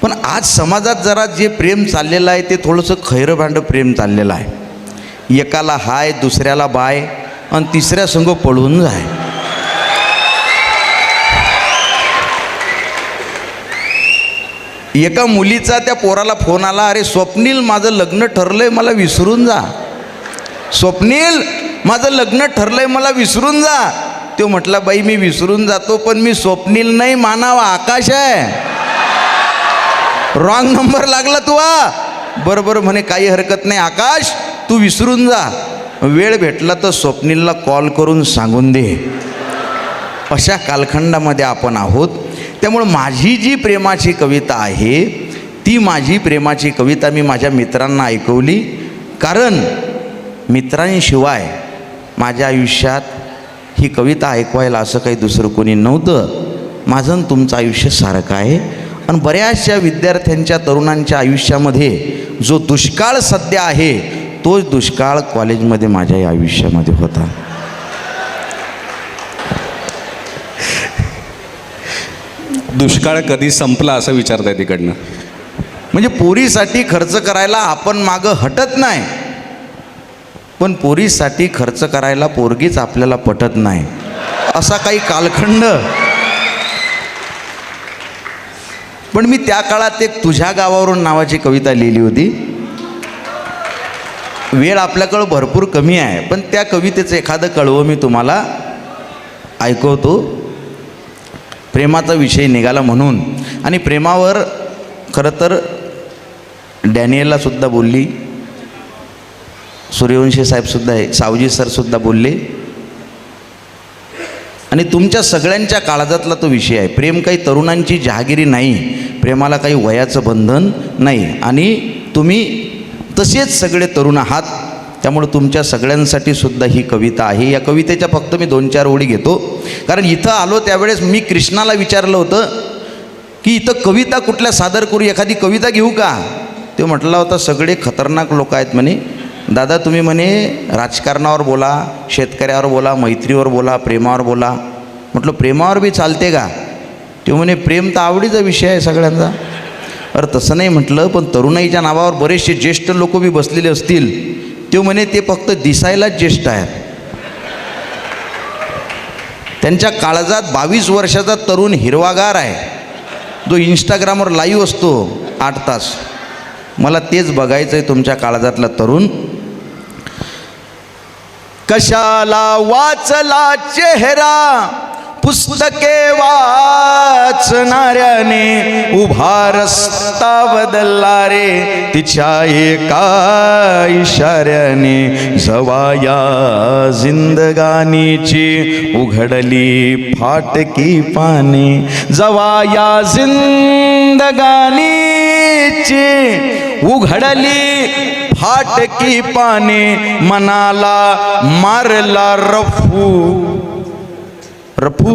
पण आज समाजात जरा जे प्रेम चाललेलं आहे ते थोडंसं खैरभांडं प्रेम चाललेलं आहे. एकाला हाय, दुसऱ्याला बाय, आणि तिसऱ्या संग पळून जाय. एका मुलीचा त्या पोराला फोन आला, अरे स्वप्नील माझं लग्न ठरलंय, मला विसरून जा. स्वप्नील माझं लग्न ठरलंय, मला विसरून जा. तो म्हटला, बाई मी विसरून जातो, पण मी स्वप्नील नाही, मानावा आकाश आहे. रॉंग नंबर लागला तू. बरोबर म्हणे, काही हरकत नाही आकाश, तू विसरून जा. वेळ भेटला तर स्वप्नीलला कॉल करून सांगून दे. अशा कालखंडामध्ये आपण आहोत. त्यामुळं माझी जी प्रेमाची कविता आहे ती माझी प्रेमाची कविता मी माझ्या मित्रांना ऐकवली, कारण मित्रांशिवाय माझ्या आयुष्यात ही कविता ऐकवायला असं काही दुसरं कोणी नव्हतं. माझं आणि तुमचं आयुष्य सारखं आहे. आणि बऱ्याचशा विद्यार्थ्यांच्या, तरुणांच्या आयुष्यामध्ये जो दुष्काळ सध्या आहे तोच दुष्काळ कॉलेजमध्ये माझ्याही आयुष्यामध्ये होता. दुष्काळ कधी संपला असं विचारताय तिकडनं. म्हणजे पोरीसाठी खर्च करायला आपण मागं हटत नाही, पण पोरीसाठी खर्च करायला पोरगीच आपल्याला पटत नाही, असा काही कालखंड. पण मी त्या काळात एक तुझ्या गावावरून नावाची कविता लिहिली होती. वेळ आपल्याकडं भरपूर कमी आहे, पण त्या कवितेचं एखादं कळवं मी तुम्हाला ऐकवतो. प्रेमाचा विषय निघाला म्हणून. आणि प्रेमावर खरं तर डॅनियललासुद्धा बोलली, सूर्यवंशी साहेबसुद्धा आहे, सावजी सरसुद्धा बोलले, आणि तुमच्या सगळ्यांच्या काळजातला तो विषय आहे. प्रेम काही तरुणांची जहागिरी नाही, प्रेमाला काही वयाचं बंधन नाही, आणि तुम्ही तसेच सगळे तरुण आहात. त्यामुळे तुमच्या सगळ्यांसाठी सुद्धा ही कविता आहे. या कवितेच्या फक्त मी 2-4 ओळी घेतो, कारण इथं आलो त्यावेळेस मी कृष्णाला विचारलं होतं की इथं कविता कुठल्या सादर करू, एखादी कविता घेऊ का. तो म्हटला होता, सगळे खतरनाक लोक आहेत म्हणे, दादा तुम्ही म्हणे राजकारणावर बोला, शेतकऱ्यावर बोला, मैत्रीवर बोला, प्रेमावर बोला. म्हटलं प्रेमावर बी चालते का. तो म्हणे प्रेम तर आवडीचा विषय आहे सगळ्यांचा. अरे तसं नाही म्हटलं, पण तरुणाईच्या नावावर बरेचसे ज्येष्ठ लोक बी बसलेले असतील. तो म्हणे ते फक्त दिसायलाच ज्येष्ठ आहेत. त्यांच्या काळजात 22 वर्षाचा तरुण हिरवागार आहे, जो इंस्टाग्रामवर लाईव्ह असतो 8 तास. मला तेच बघायचं आहे, तुमच्या काळजातला तरुण. कशाला वाचला चेहरा पुस्तके वाचणाऱ्याने, उभा रस्ता बदलला रे तिच्या एका इशाऱ्याने. जवा या जिंदगानीची उघडली फाटकी पाने, जवा या जिंदगानीची उघडली फाटकी पाने, मनाला मारला रफू रफू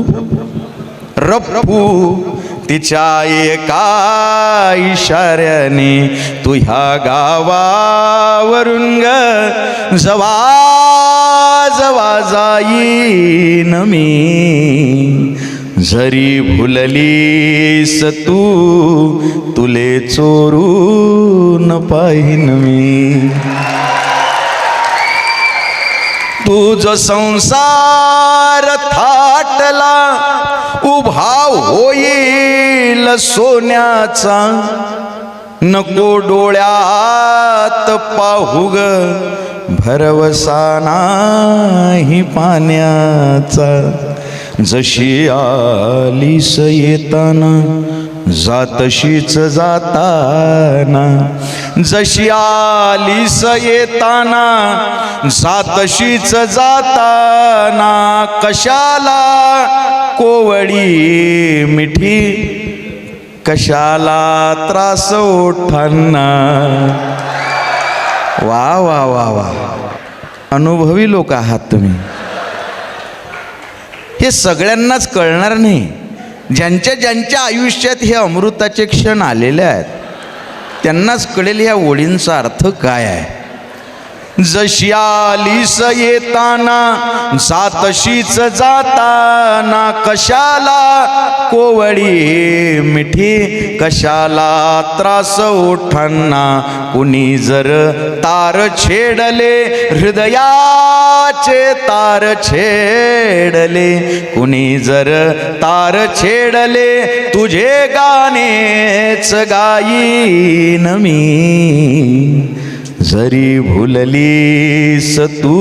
रफू तिच्या एका इशाऱ्याने. तू ह्या गावावरून ग जवा जवा जाईन मी, जरी भुललीस तू तुले चोरून पाहीन मी. तुझ संसार थाटला उभा होईल सोन्याचा, नको डोळ्यात पाहू ग भरवसा नाही पाण्याचा. जशी आलीस येताना जातशीच जाताना, जशी आलीस येताना जातशीच जाताना. कशाला कोवळी मिठी, कशाला त्रास ओठांना. वा वा वा वा, अनुभवी लोक आहात तुम्ही. हे सगळ्यांनाच कळणार नाही. ज्यांच्या ज्यांच्या आयुष्यात हे अमृताचे क्षण आलेले आहेत त्यांनाच कळेल ह्या ओळींचा अर्थ काय आहे. जशी आलीस येताना जातशीच जाताना, कशाला कोवळी मिठी कशाला त्रास ओठांना, कुणी जर तार छेडले हृदयाचे तार छेडले, कुणी जर तार छेडले तुझे गाणेच गाईन मी, जरी भुललीस तू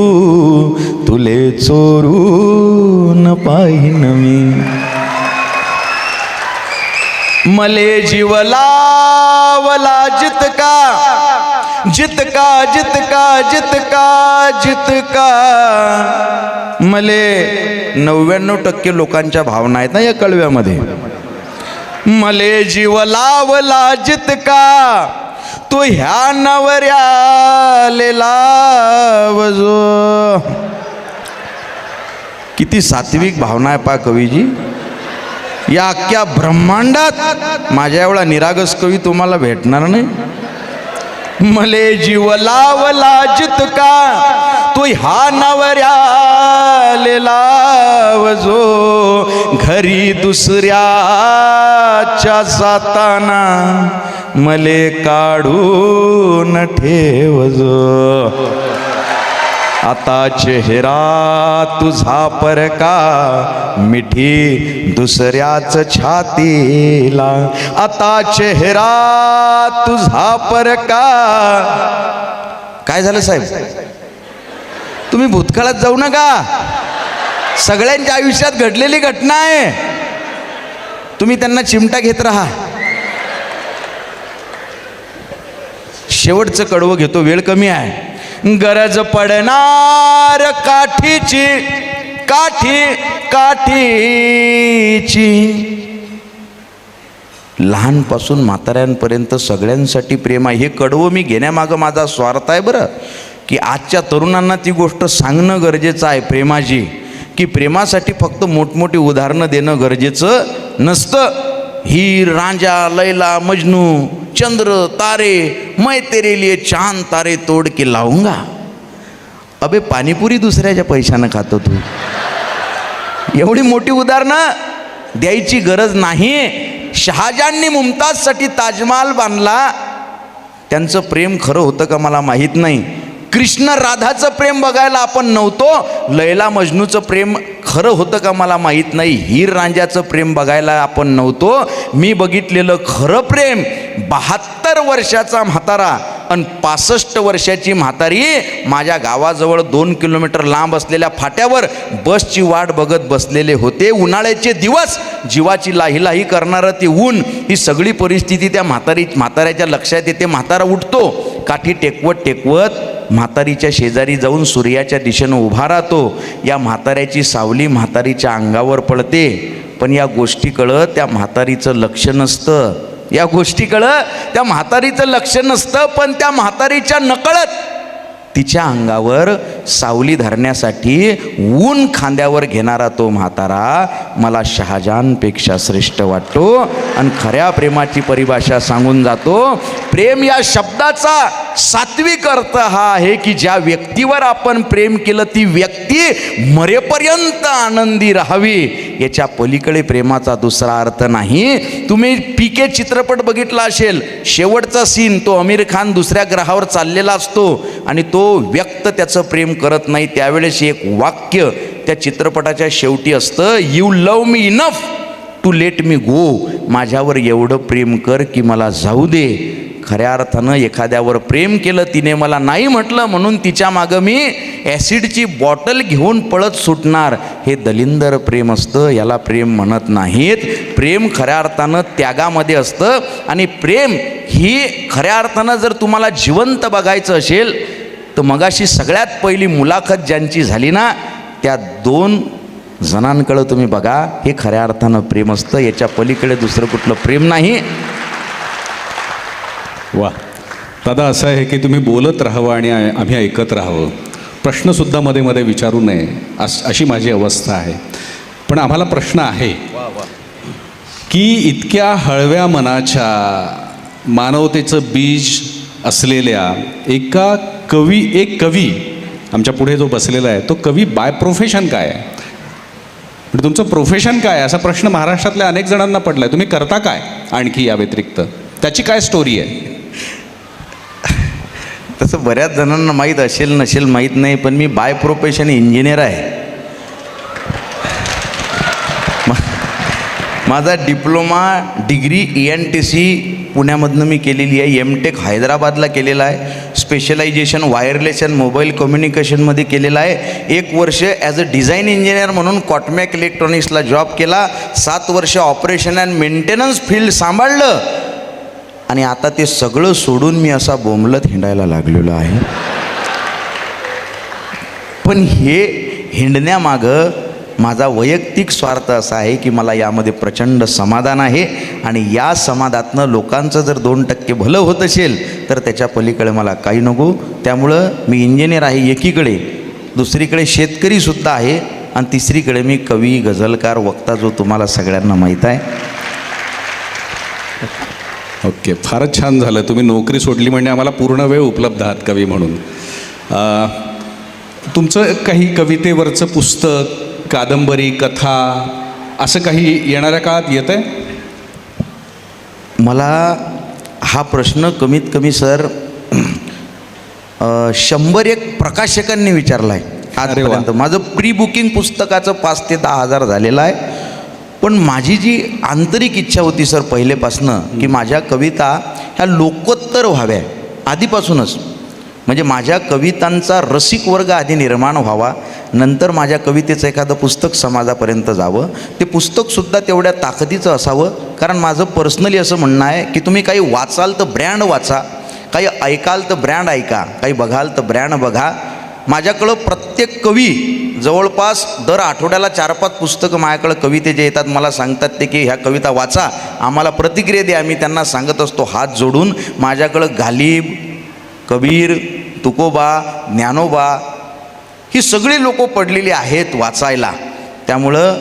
तुले चोरून पाहिन मी, मले जीव लावला जितका जितका जितका जितका जितका, मले 99% लोकांच्या भावना आहेत ना या कळव्यामध्ये, मले जीव लावला जितका तो ह्या नवऱ्याले लावजो. किती सात्विक भावना आहे पा कवीजी. या अख्ख्या ब्रह्मांडात माझ्या एवढा निरागस कवी तुम्हाला भेटणार नाही. मले जीव लावला जितका तो ह्या नवऱ्याले लावजो, घरी दुसऱ्याच्या जाताना मले काढून ठेवजो. आता चेहरा तुझा परका मिठी दुसऱ्याच छातीला, आता चेहरा तुझा परका. काय झालं साहेब, तुम्ही भूतकाळात जाऊ नका. सगळ्यांच्या आयुष्यात घडलेली घटना आहे, तुम्ही त्यांना चिमटा घेत राहा. शेवटचं कडवं घेतो, वेळ कमी आहे. गरज पडणार काठीची काठी काठीची, लहानपासून म्हाताऱ्यांपर्यंत सगळ्यांसाठी प्रेम आहे. हे कडवं मी घेण्यामागं माझा स्वार्थ आहे बरं, की आजच्या तरुणांना ती गोष्ट सांगणं गरजेचं आहे प्रेमाची, की प्रेमासाठी फक्त मोठमोठी उदाहरणं देणं गरजेचं नसतं. हीर रांझा लैला मजनू चंद्र तारे, मैं तेरे लिए चांद तारे तोड के लाऊंगा. अबे पाणीपुरी दुसऱ्याच्या पैशानं खातो तू. एवढी मोठी उदाहरणं द्यायची गरज नाही. शहाजहाननी मुमताजसाठी ताजमहाल बांधला, त्यांचं प्रेम खरं होतं का मला माहीत नाही. कृष्ण राधाचं प्रेम बघायला आपण नव्हतो, लैला मजनूचं प्रेम खरं होतं का मला माहीत नाही. हीर रांझ्याचं प्रेम बघायला आपण नव्हतो. मी बघितलेलं खरं प्रेम 72 वर्षाचा म्हातारा आणि 65 वर्षाची म्हातारी माझ्या गावाजवळ 2 किलोमीटर लांब असलेल्या फाट्यावर बसची वाट बघत बसलेले होते. उन्हाळ्याचे दिवस, जीवाची लाहीलाही करणारं ते ऊन, ही सगळी परिस्थिती त्या म्हाताऱ्याच्या लक्षात येते. म्हातारा उठतो, काठी टेकवत टेकवत म्हातारीच्या शेजारी जाऊन सूर्याच्या दिशेनं उभा राहतो. या म्हाताऱ्याची सावली म्हातारीच्या अंगावर पडते, पण या गोष्टीकडं त्या म्हातारीचं लक्ष नसतं. या गोष्टीकडं त्या म्हातारीचं लक्ष नसतं, पण त्या म्हातारीच्या नकळत तिच्या अंगावर सावली धरण्यासाठी ऊन खांद्यावर घेणारा तो म्हातारा मला शहाजहानपेक्षा श्रेष्ठ वाटतो. आणि खऱ्या प्रेमाची परिभाषा सांगून जातो. प्रेम या शब्दाचा सात्विक अर्थ हा आहे की ज्या व्यक्तीवर आपण प्रेम केलं ती व्यक्ती मरेपर्यंत आनंदी राहावी. याच्या पलीकडे प्रेमाचा दुसरा अर्थ नाही. तुम्ही पीके चित्रपट बघितला असेल, शेवटचा सीन तो आमिर खान दुसऱ्या ग्रहावर चाललेला असतो आणि तो व्यक्त त्याचं प्रेम करत नाही. त्यावेळेस एक वाक्य त्या चित्रपटाच्या शेवटी असतं, you love me enough to let me go. माझ्यावर एवढं प्रेम कर की मला जाऊ दे. खऱ्या अर्थानं एखाद्यावर प्रेम केलं, तिने मला नाही म्हटलं म्हणून तिच्या मागं मी ॲसिडची बॉटल घेऊन पळत सुटणार, हे दलिंदर प्रेम असतं. याला प्रेम म्हणत नाहीत. प्रेम खऱ्या अर्थानं त्यागामध्ये असतं. आणि प्रेम ही खऱ्या अर्थानं जर तुम्हाला जिवंत बघायचं असेल तर मगाशी सगळ्यात पहिली मुलाखत ज्यांची झाली ना, त्या 2 जणांकडं तुम्ही बघा. हे खऱ्या अर्थानं प्रेम असतं. याच्या पलीकडे दुसरं कुठलं प्रेम नाही. वा दादा, असं आहे की तुम्ही बोलत राहावं आणि आम्ही ऐकत राहावं. प्रश्नसुद्धा मध्ये मध्ये विचारू नये अशी माझी अवस्था आहे. पण आम्हाला प्रश्न आहे की इतक्या हळव्या मनाच्या, मानवतेचं बीज असलेल्या एका एक कवी आमच्या पुढे जो बसलेला आहे तो कवी बाय प्रोफेशन काय आहे, म्हणजे तुमचं प्रोफेशन काय आहे असा प्रश्न महाराष्ट्रातल्या अनेक जणांना पडलाय. तुम्ही करता काय आणखी या व्यतिरिक्त, त्याची काय स्टोरी आहे? तसं बऱ्याच जणांना माहीत असेल नसेल माहीत नाही, पण मी बाय प्रोफेशन इंजिनियर आहे. माझा डिप्लोमा डिग्री ENTC पुण्यामधनं मी केलेली आहे. MTech हैदराबादला केलेला आहे. स्पेशलायझेशन वायरलेस अँड मोबाईल कम्युनिकेशनमध्ये केलेलं आहे. 1 वर्ष ॲज अ डिझाईन इंजिनियर म्हणून कॉटमॅक इलेक्ट्रॉनिक्सला जॉब केला. 7 वर्ष ऑपरेशन अँड मेंटेनन्स फील्ड सांभाळलं आणि आता ते सगळं सोडून मी असा बोंबलत हिंडायला लागलेलो आहे. पण हे हिंडण्यामागं माझा वैयक्तिक स्वार्थ असा आहे की मला यामध्ये प्रचंड समाधान आहे आणि या समाधानातनं लोकांचं जर 2% भलं होत असेल तर त्याच्या पलीकडे मला काही नको. त्यामुळं मी इंजिनियर आहे एकीकडे, दुसरीकडे शेतकरीसुद्धा आहे आणि तिसरीकडे मी कवी, गझलकार, वक्ता, जो तुम्हाला सगळ्यांना माहीत आहे. ओके, फारच छान झालं. तुम्ही नोकरी सोडली म्हणजे आम्हाला पूर्ण वेळ उपलब्ध आहात कवी म्हणून. तुमचं काही कवितेवरचं पुस्तक, कादंबरी, कथा असं काही येणाऱ्या काळात येत आहे? मला हा प्रश्न कमीत कमी सर 101 प्रकाशकांनी विचारला आहे आजपर्यंत. माझं प्री बुकिंग पुस्तकाचं 5 ते 10 हजार झालेलं आहे. पण माझी जी आंतरिक इच्छा होती सर पहिलेपासनं की माझ्या कविता ह्या लोकोत्तर व्हाव्या आधीपासूनच. म्हणजे माझ्या कवितांचा रसिक वर्ग आधी निर्माण व्हावा, नंतर माझ्या कवितेचं एखादं पुस्तक समाजापर्यंत जावं. ते पुस्तकसुद्धा तेवढ्या ताकदीचं असावं. कारण माझं पर्सनली असं म्हणणं आहे की तुम्ही काही वाचाल तर ब्रँड वाचा, काही ऐकाल तर ब्रँड ऐका, काही बघाल तर ब्रँड बघा. माझ्याकडं प्रत्येक कवी जवळपास दर आठवड्याला 4-5 पुस्तकं माझ्याकडं कवितेचे येतात. मला सांगतात ते की ह्या कविता वाचा, आम्हाला प्रतिक्रिया द्या. मी त्यांना सांगत असतो हात जोडून. माझ्याकडं गालिब, कबीर, तुकोबा, ज्ञानोबा ही सगळी लोकं पडलेली आहेत वाचायला. त्यामुळं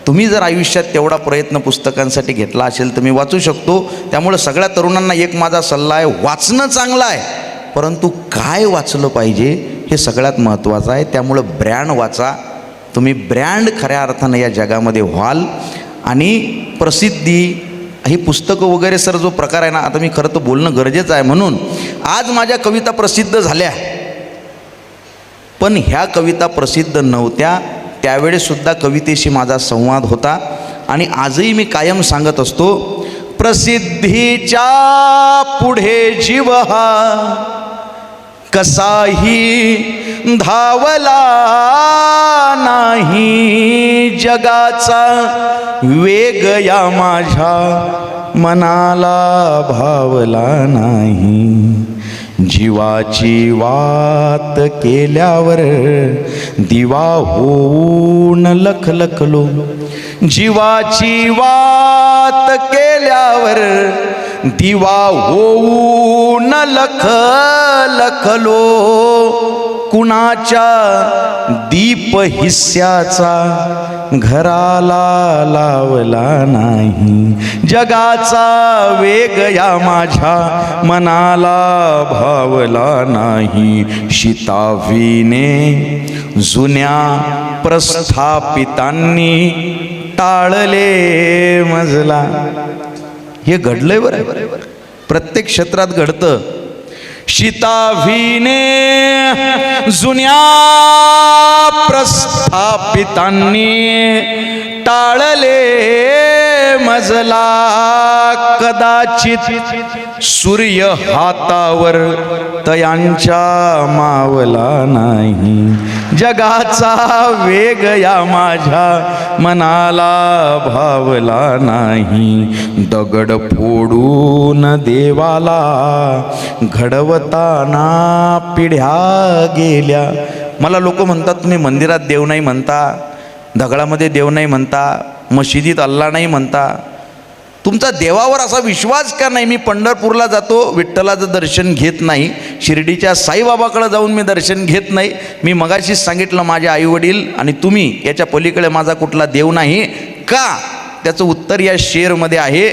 तुम्ही जर आयुष्यात तेवढा प्रयत्न पुस्तकांसाठी घेतला असेल तर मी वाचू शकतो. त्यामुळं सगळ्या तरुणांना एक माझा सल्ला आहे, वाचणं चांगलं आहे, परंतु काय वाचलं पाहिजे हे सगळ्यात महत्त्वाचं आहे. त्यामुळं ब्रँड वाचा. तुम्ही ब्रँड खऱ्या अर्थानं या जगामध्ये व्हाल. आणि प्रसिद्धी ही पुस्तकं वगैरे सर जो प्रकार आहे ना, आता मी खरं तर बोलणं गरजेचं आहे. म्हणून आज माझ्या कविता प्रसिद्ध झाल्या, पण ह्या कविता प्रसिद्ध नव्हत्या त्यावेळेसुद्धा कवितेशी माझा संवाद होता. आणि आजही मी कायम सांगत असतो, प्रसिद्धीच्या पुढे जीव हा कसाही धावला नाही. जगाचा वेग या माझ्या मनाला भावला नाही. जीवाची वात केल्यावर दिवा होऊन लखलखलो. जीवाची वात केल्यावर दिवा होऊन लखलखलो. कुणाच्या दीप हिस्साचा घराला लावला नाही. जगाचा वेग या माझ्या मनाला भावला नाही. शितावीने जुन्या प्रस्थापितांनी टाळले मजला. हे घडलंय बरं, प्रत्येक क्षेत्रात घडतं. शितावीने जुन्या प्रस्थापितांनी टाळले मजला. कदाचित सूर्य हातावर तयांच्या मावला नाही. जगाचा वेग या माझ्या मनाला भावला नाही. दगड फोडून देवाला घडवताना पिढ्या गेल्या. मला लोक म्हणतात तुम्ही मंदिरात देव नाही म्हणता, दगडामध्ये देव नाही म्हणता, मशिदीत अल्ला नाही म्हणता, तुमचा देवावर असा विश्वास का नाही? मी पंढरपूरला जातो, विठ्ठलाचं दर्शन घेत नाही. शिर्डीच्या साईबाबाकडे जाऊन मी दर्शन घेत नाही. मी मगाशीच सांगितलं माझे आईवडील आणि तुम्ही याच्या पलीकडे माझा कुठला देव नाही का? त्याचं उत्तर या शेरमध्ये आहे.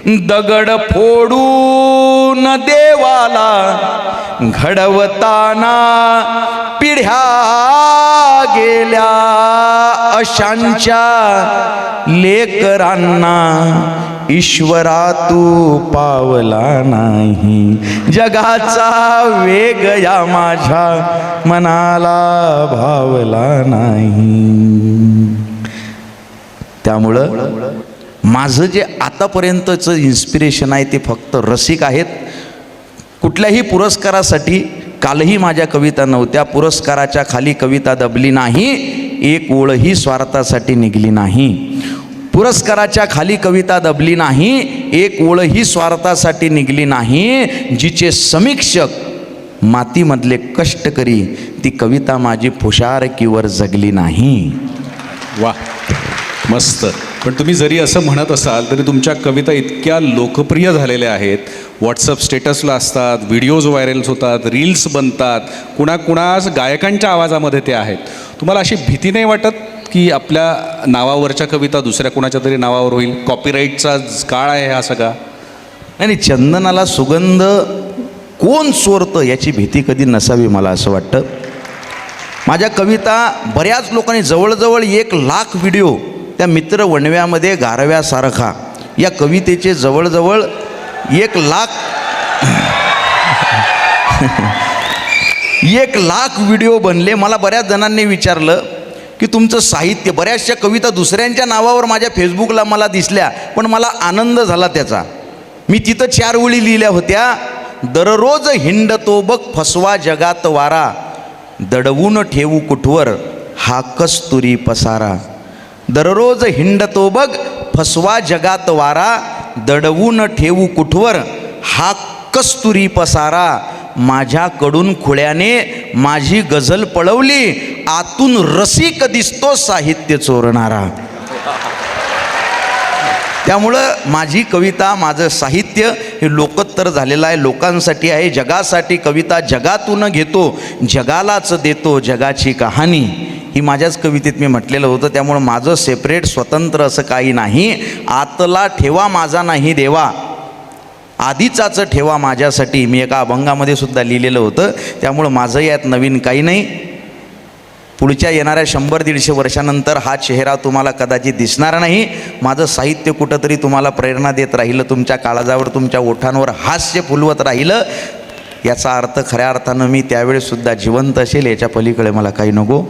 दगड फोडून देवाला घडवताना पिढ्या गेल्या अशांच्या लेकरांना ईश्वरा तू पावला नाही, जगाचा वेग या माझ्या मनाला भावला नाही. त्यामुळं माझं जे आतापर्यंतचं इन्स्पिरेशन आहे ते फक्त रसिक आहेत. कुठल्याही पुरस्कारासाठी कालही माझ्या कविता नव्हत्या, पुरस्काराच्या खाली कविता दबली नाही, एक ओळही स्वार्थासाठी निघली नाही. पुरस्काराच्या खाली कविता दबली नाही, एक ओळही स्वार्थासाठी निघली नाही. जिचे समीक्षक मातीमधले कष्टकरी, ती कविता माझी फुशारकीवर जगली नाही. वा, मस्त. पण तुम्ही जरी असं म्हणत असाल तरी तुमच्या कविता इतक्या लोकप्रिय झालेल्या आहेत, व्हॉट्सअप स्टेटसला असतात, व्हिडिओज व्हायरल्स होतात, रील्स बनतात, कुणाकुणास गायकांच्या आवाजामध्ये ते आहेत. तुम्हाला अशी भीती नाही वाटत की आपल्या नावावरच्या कविता दुसऱ्या कुणाच्या तरी नावावर होईल? कॉपीराईटचा काळ आहे हा सगळा. नाही, चंदनाला सुगंध कोण चोरतं याची भीती कधी नसावी मला असं वाटतं. माझ्या कविता बऱ्याच लोकांनी, जवळजवळ 1,00,000 व्हिडिओ त्या मित्र वणव्यामध्ये गारव्यासारखा या कवितेचे जवळजवळ 1,00,000 व्हिडिओ बनले. मला बऱ्याच जणांनी विचारलं की तुमचं साहित्य, बऱ्याचशा कविता दुसऱ्यांच्या नावावर माझ्या फेसबुकला मला दिसल्या, पण मला आनंद झाला त्याचा. मी तिथं 4 ओळी लिहिल्या होत्या. दररोज हिंडतो बघ फसवा जगात वारा, दडवून ठेवू कुठवर हा कस्तुरी पसारा. दररोज हिंडतो बघ फसवा जगात वारा, दडवून ठेवू कुठवर हा कस्तुरी पसारा. माझ्याकडून खुळ्याने माझी गझल पळवली, आतून रसिक दिसतो साहित्य चोरणारा. त्यामुळं माझी कविता, माझं साहित्य हे लोकोत्तर झालेलं आहे, लोकांसाठी आहे, जगासाठी. कविता जगातून घेतो, जगालाच देतो जगाची कहाणी, ही माझ्याच कवितेत मी म्हटलेलं होतं. त्यामुळं माझं सेपरेट स्वतंत्र असं काही नाही. आतला ठेवा माझा नाही देवा, आधीचाच ठेवा माझ्यासाठी, मी एका अभंगामध्ये सुद्धा लिहिलेलं होतं. त्यामुळं माझं यात नवीन काही नाही. पुढच्या येणाऱ्या 100-150 वर्षानंतर हा चेहरा तुम्हाला कदाचित दिसणार नाही. माझं साहित्य कुठंतरी तुम्हाला प्रेरणा देत राहिलं, तुमच्या काळजावर, तुमच्या ओठांवर हास्य फुलवत राहिलं, याचा अर्थ खऱ्या अर्थानं मी त्यावेळेसुद्धा जिवंत असेल, याच्या पलीकडे मला काही नको.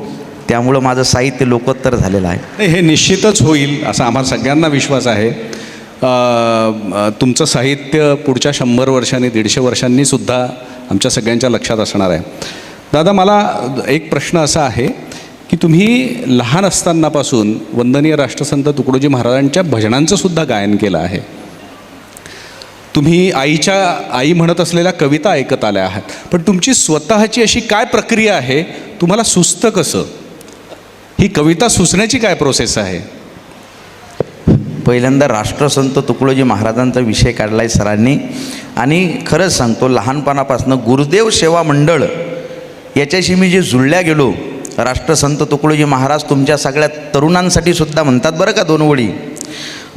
त्यामुळं माझं साहित्य लोकोत्तर झालेलं आहे. हे निश्चितच होईल असा आम्हाला सगळ्यांना विश्वास आहे. तुमचं साहित्य पुढच्या 100 वर्षांनी, 150 वर्षांनी सुद्धा आमच्या सगळ्यांच्या लक्षात असणार आहे. दादा, मला एक प्रश्न असा आहे की तुम्ही लहान असतानापासून वंदनीय राष्ट्रसंत तुकडोजी महाराजांच्या भजनांचं सुद्धा गायन केलं आहे. तुम्ही आई म्हणत असलेल्या कविता ऐकत आल्या आहात, पण तुमची स्वतःची अशी काय प्रक्रिया आहे? तुम्हाला सुचतं कसं? ही कविता सुचण्याची काय प्रोसेस आहे? पहिल्यांदा राष्ट्रसंत तुकडोजी महाराजांचा विषय काढला आहे सरांनी, आणि खरंच सांगतो, लहानपणापासून गुरुदेव सेवा मंडळ याच्याशी मी जे जुळल्या गेलो. राष्ट्रसंत तुकडोजी महाराज तुमच्या सगळ्या तरुणांसाठी सुद्धा म्हणतात बरं का 2 ओळी.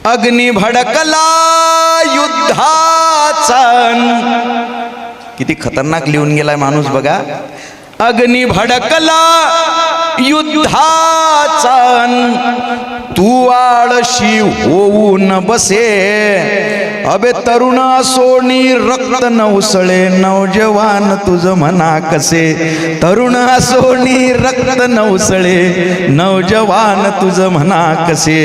अग्नी भडकला युद्धाचा, किती खतरनाक लिहून गेलाय माणूस बघा. अग्नी भडकला युद्धाचा, तू आळशी होऊन बसे, अबे तरुण सोनी रक्त नवसळे, नवजवान तुझ म्हणा कसे. तरुण सोनी रक्त नवसळे, नवजवान तुझ म्हणा कसे.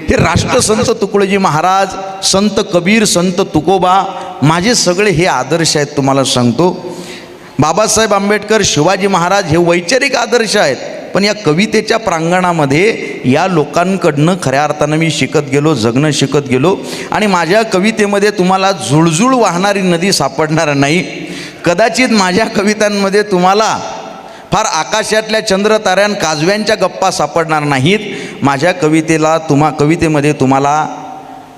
हे राष्ट्रसंत तुकडोजी महाराज, संत कबीर, संत तुकोबा, माझे सगळे हे आदर्श आहेत. तुम्हाला सांगतो, बाबासाहेब आंबेडकर, शिवाजी महाराज हे वैचारिक आदर्श आहेत. पण या कवितेच्या प्रांगणामध्ये या लोकांकडनं खऱ्या अर्थानं मी शिकत गेलो, जगणं शिकत गेलो. आणि माझ्या कवितेमध्ये तुम्हाला जुळजुळ वाहणारी नदी सापडणार नाही. कदाचित माझ्या कवितांमध्ये तुम्हाला फार आकाशातल्या चंद्र ताऱ्यां काजव्यांच्या गप्पा सापडणार नाहीत. माझ्या कवितेमध्ये तुम्हाला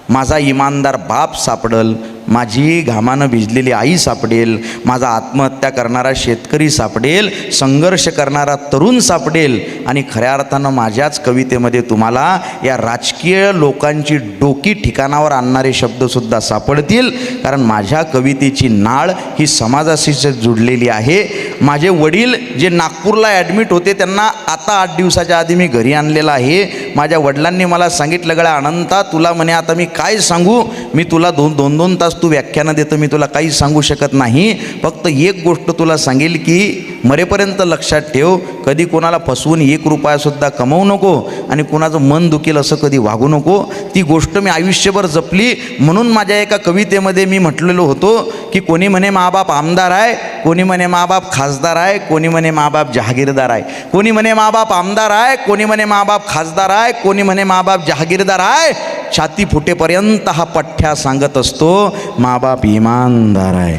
माझा इमानदार बाप सापडल, माझी घामानं भिजलेली आई सापडेल, माझा आत्महत्या करणारा शेतकरी सापडेल, संघर्ष करणारा तरुण सापडेल आणि खऱ्या अर्थानं माझ्याच कवितेमध्ये तुम्हाला या राजकीय लोकांची डोकी ठिकाणावर आणणारे शब्दसुद्धा सापडतील. कारण माझ्या कवितेची नाळ ही समाजाशी जुडलेली आहे. माझे वडील जे नागपूरला ॲडमिट होते त्यांना आता 8 दिवसाच्या आधी मी घरी आणलेलं आहे. माझ्या वडिलांनी मला सांगितलं, गळ्या अनंता तुला म्हणे आता मी काय सांगू, मी तुला दोन तास तू व्याख्यानं देतो, मी तुला काही सांगू शकत नाही. फक्त एक गोष्ट तुला सांगेल की मरेपर्यंत लक्षात ठेव, कधी कोणाला फसवून 1 रुपयासुद्धा कमवू नको आणि कोणाचं मन दुखेल असं कधी वागू नको. ती गोष्ट मी आयुष्यभर जपली. म्हणून माझ्या एका कवितेमध्ये मी म्हटलेलो होतो की कोणी म्हणे माबाप आमदार आहे, कोणी म्हणे माबाप खासदार आहे, कोणी म्हणे माबाप जहागीरदार आहे. कोणी म्हणे माबाप आमदार आहे, कोणी म्हणे माबाप खासदार आहे, कोणी म्हणे माबाप जहागीरदार आहे. छाती फुटेपर्यंत हा पठ्ठ्या सांगत असतो माबाप इमानदार आहे.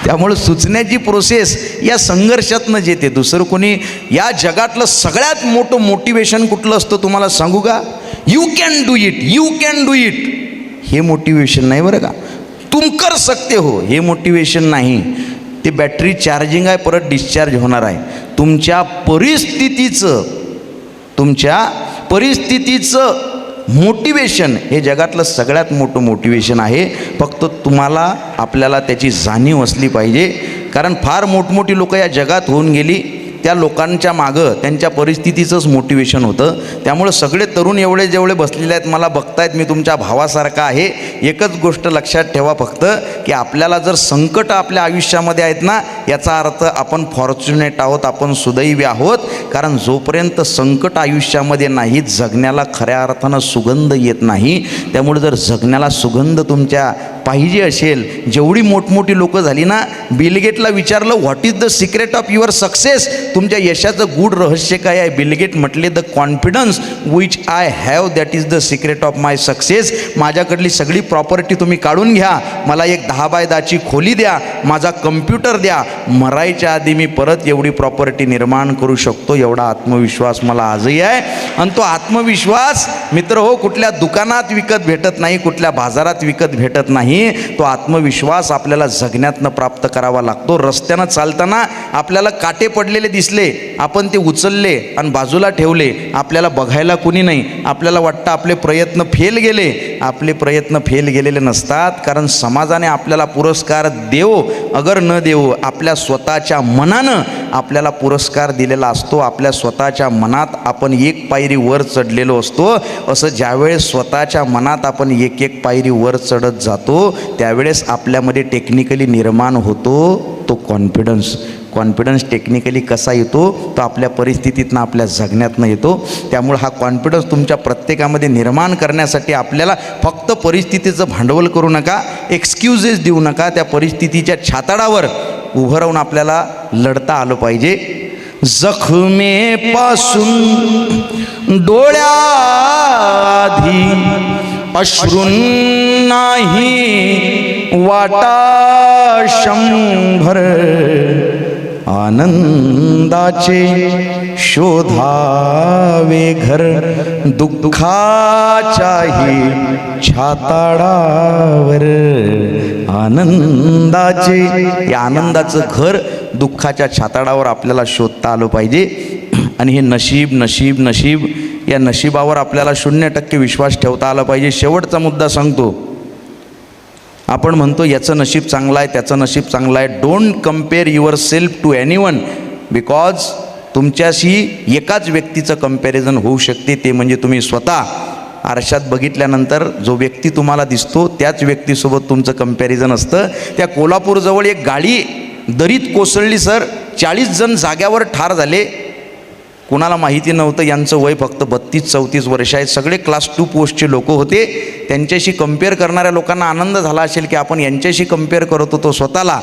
त्यामुळे सुचण्याची प्रोसेस या संघर्षातनं येते. दुसरं कोणी या जगातलं सगळ्यात मोठं मोटिवेशन कुठलं असतं तुम्हाला सांगू का? You can do it, you can do it हे मोटिवेशन नाही बरं का. तुम कर सकते हो हे मोटिवेशन नाही. ते बॅटरी चार्जिंग आहे, परत डिस्चार्ज होणार आहे. तुमच्या परिस्थितीचं मोटिवेशन हे जगातलं सगळ्यात मोठं मोटिवेशन आहे. फक्त तुम्हाला आपल्याला त्याची जाणीव असली पाहिजे. कारण फार मोठमोठी लोकं या जगात होऊन गेली, त्या लोकांच्या मागं त्यांच्या परिस्थितीचंच मोटिवेशन होतं. त्यामुळं सगळे तरुण एवढे जेवढे बसलेले आहेत मला बघतायत, मी तुमच्या भावासारखा आहे. एकच गोष्ट लक्षात ठेवा फक्त की आपल्याला जर संकट आपल्या आयुष्यामध्ये आहेत ना, याचा अर्थ आपण फॉर्च्युनेट आहोत, आपण सुदैवी आहोत. कारण जोपर्यंत संकट आयुष्यामध्ये नाही जगण्याला खऱ्या अर्थानं सुगंध येत नाही. त्यामुळे जर जगण्याला सुगंध तुमच्या पाहिजे असेल, जेवढी मोठमोठी लोकं झाली ना, बिल गेटला विचारलं what is the secret of your success, तुमच्या यशाचं गूढ रहस्य काय आहे? बिल गेट म्हटले the confidence which I have that is the secret of my success. माझ्याकडली सगळी प्रॉपर्टी तुम्ही काढून घ्या, मला एक 10 बाय 10ची खोली द्या, माझा कम्प्युटर द्या, मरायच्या आधी मी परत एवढी प्रॉपर्टी निर्माण करू शकतो. एवढा आत्मविश्वास मला आजही आहे. आणि तो आत्मविश्वास मित्र हो कुठल्या दुकानात विकत भेटत नाही, कुठल्या बाजारात विकत भेटत नाही. तो आत्मविश्वास आपल्याला जगण्यातनं प्राप्त करावा लागतो. रस्त्यानं चालताना आपल्याला काटे पडलेले दिसले, आपण ते उचलले आणि बाजूला ठेवले. आपल्याला बघायला कुणी नाही, आपल्याला वाटतं आपले प्रयत्न फेल गेले. आपले प्रयत्न फेल गेलेले नसतात. कारण समाजाने आपल्याला पुरस्कार देवो अगर न देवो, आपल्या स्वतःच्या मनानं आपल्याला पुरस्कार दिलेला असतो. आपल्या स्वतःच्या मनात आपण 1 पायरी वर चढलेलो असतो. असं ज्यावेळेस स्वतःच्या मनात आपण 1 पायरी वर चढत जातो त्यावेळेस आपल्यामध्ये टेक्निकली निर्माण होतो तो कॉन्फिडन्स टेक्निकली कसा येतो? तो आपल्या परिस्थितीतनं आपल्या जगण्यातनं येतो. त्यामुळे हा कॉन्फिडन्स तुमच्या प्रत्येकामध्ये निर्माण करण्यासाठी आपल्याला फक्त परिस्थितीचं भांडवल करू नका, एक्सक्युजेस देऊ नका. त्या परिस्थितीच्या छाताडावर उभं राहून आपल्याला लढता आलं पाहिजे. जखमेपासून डोळ्याआधी अश्रूंनाही वाटा 100, आनंदाचे शोधावे घर, दुःखाच्याही छाताडावर. आनंदाचे, या आनंदाचं घर दुःखाच्या छाताडावर आपल्याला शोधता आलं पाहिजे. आणि हे नशीब या नशिबावर आपल्याला 0% विश्वास ठेवता आला पाहिजे. शेवटचा मुद्दा सांगतो. आपण म्हणतो याचं नशीब चांगलं आहे, त्याचं नशीब चांगलं आहे. Don't compare yourself to anyone, because तुमच्याशी एकाच व्यक्तीचं कंपॅरिझन होऊ शकते, ते म्हणजे तुम्ही स्वतः. आरशात बघितल्यानंतर जो व्यक्ती तुम्हाला दिसतो त्याच व्यक्तीसोबत तुमचं कंपॅरिझन असतं. त्या कोल्हापूरजवळ एक गाडी दरीत कोसळली सर, 40 जण जाग्यावर ठार झाले. कुणाला माहिती नव्हतं यांचं वय फक्त 32-34 वर्ष आहे. सगळे क्लास 2 पोस्टचे लोक होते. त्यांच्याशी कम्पेअर करणाऱ्या लोकांना आनंद झाला असेल की आपण यांच्याशी कम्पेअर करत होतो स्वतःला.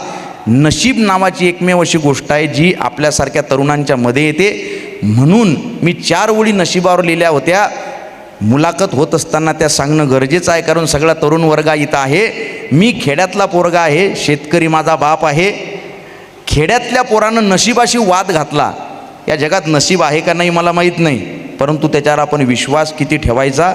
नशीब नावाची एकमेव अशी गोष्ट आहे जी आपल्यासारख्या तरुणांच्या मध्ये येते. म्हणून मी 4 ओळी नशिबावर लिहिल्या होत्या. मुलाखत होत असताना त्या सांगणं गरजेचं आहे, कारण सगळा तरुण वर्ग इथं आहे. मी खेड्यातला पोरगा आहे, शेतकरी माझा बाप आहे. खेड्यातल्या पोरानं नशिबाशी वाद घातला. या जगात नशीब आहे का नाही मला माहीत नाही, परंतु त्याच्यावर आपण विश्वास किती ठेवायचा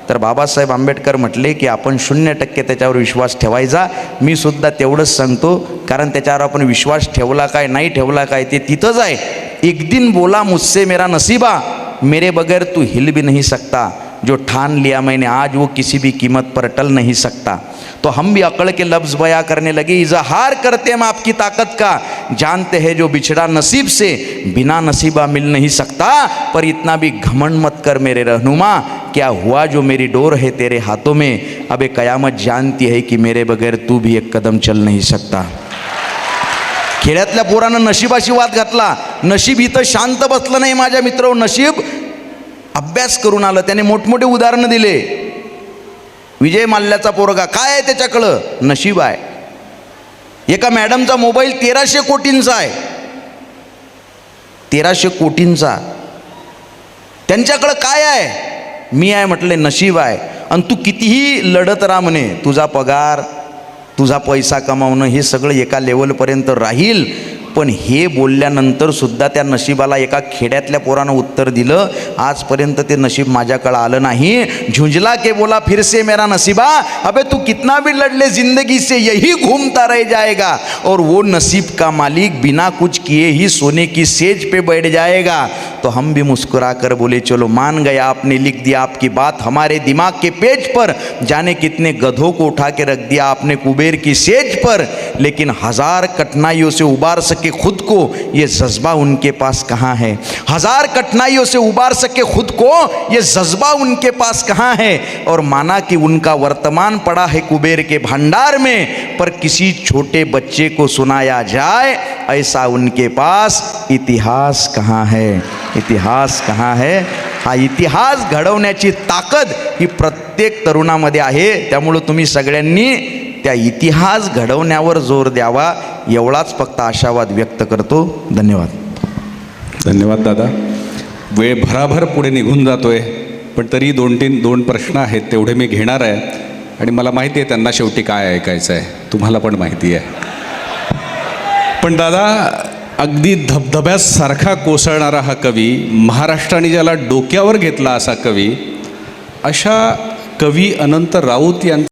तर बाबासाहेब आंबेडकर म्हटले की आपण 0% त्याच्यावर विश्वास ठेवायचा. मी सुद्धा तेवढंच सांगतो, कारण त्याच्यावर आपण विश्वास ठेवला काय नाही ठेवला काय ते तिथंच आहे. एक दिन बोला मुझसे मेरा नसीबा, मेरे बगैर तू हिल भी नहीं सकता, जो ठान लिया मैंने आज वो किसी भी कीमत पर टल नहीं सकता. तो हम भी अकड़ के लफ्ज़ बया करने लगे, इजहार करते हम आपकी ताकत का, जानते हैं जो बिछड़ा नसीब से बिना नसीबा मिल नहीं सकता. पर इतना भी घमंड मत कर मेरे रहनुमा, क्या हुआ जो मेरी डोर है तेरे हाथों में, अबे कयामत जानती है कि मेरे बगैर तू भी एक कदम चल नहीं सकता. खेड्यातल्या पोरानं नशिबाशी वाद घातला. नशीब इथं शांत बसलं नाही माझ्या मित्र, नशीब अभ्यास करून आलं. त्याने मोठमोठे उदाहरणं दिले. विजय माल्याचा पोरगा, काय आहे त्याच्याकडं? नशीब आहे. एका मॅडमचा मोबाईल 1300 कोटींचा आहे, 1300 कोटींचा. त्यांच्याकडं काय आहे? मी आहे म्हटले, नशीब आहे. आणि तू कितीही लढत राहा म्हणे, तुझा पगार, तुझा पैसा कमावणं हे सगळं एका लेवलपर्यंत राहील. पण हे बोलल्यानंतर सुद्धा त्या नशिबाला एका खेड्यातल्या पोरानं उत्तर दिलं, आजपर्यंत ते नशीब माझ्याकडं आलं नाही. झुंझला के बोला फिर से मेरा नसीबा, अबे तू कितना भी लड़ ले जिंदगी से यही घूमता रह जाएगा, और वो नसीब का मालिक बिना कुछ किए ही सोने की सेज पे बैठ जाएगा. तो हम भी मुस्कुरा कर बोले, चलो मान गया, आपने लिख दिया आपकी बात हमारे दिमाग के पेज पर, जाने कितने गधों को उठा के रख दिया आपने कुबेर की सेज पर, लेकिन 1000 कठिनाइयों से उबार सके खुद को, ये जज्बा उनके पास कहाँ है. 1000 कठिनाइयों से उबार सके खुद को, ये जज्बा उनके पास कहाँ है. और माना कि उनका वर्तमान पड़ा है कुबेर के भंडार में, पर किसी छोटे बच्चे को सुनाया जाए ऐसा उनके पास इतिहास कहाँ है. इतिहास कहाँ है. हा इतिहास घडवण्याची ताकद ही प्रत्येक तरुणामध्ये आहे. त्यामुळं तुम्ही सगळ्यांनी त्या इतिहास घडवण्यावर जोर द्यावा, एवढाच फक्त आशावाद व्यक्त करतो. धन्यवाद. धन्यवाद दादा. वेळ भराभर पुढे निघून जातोय, पण तरी दोन प्रश्न आहेत तेवढे मी घेणार आहे. आणि मला माहिती आहे त्यांना शेवटी काय ऐकायचं आहे, तुम्हाला पण माहिती आहे. पण दादा, अगदी धबधब्यासारखा कोसळणारा हा कवी, महाराष्ट्राने ज्याला डोक्यावर घेतला असा कवी, अशा कवी अनंत राऊत यांचा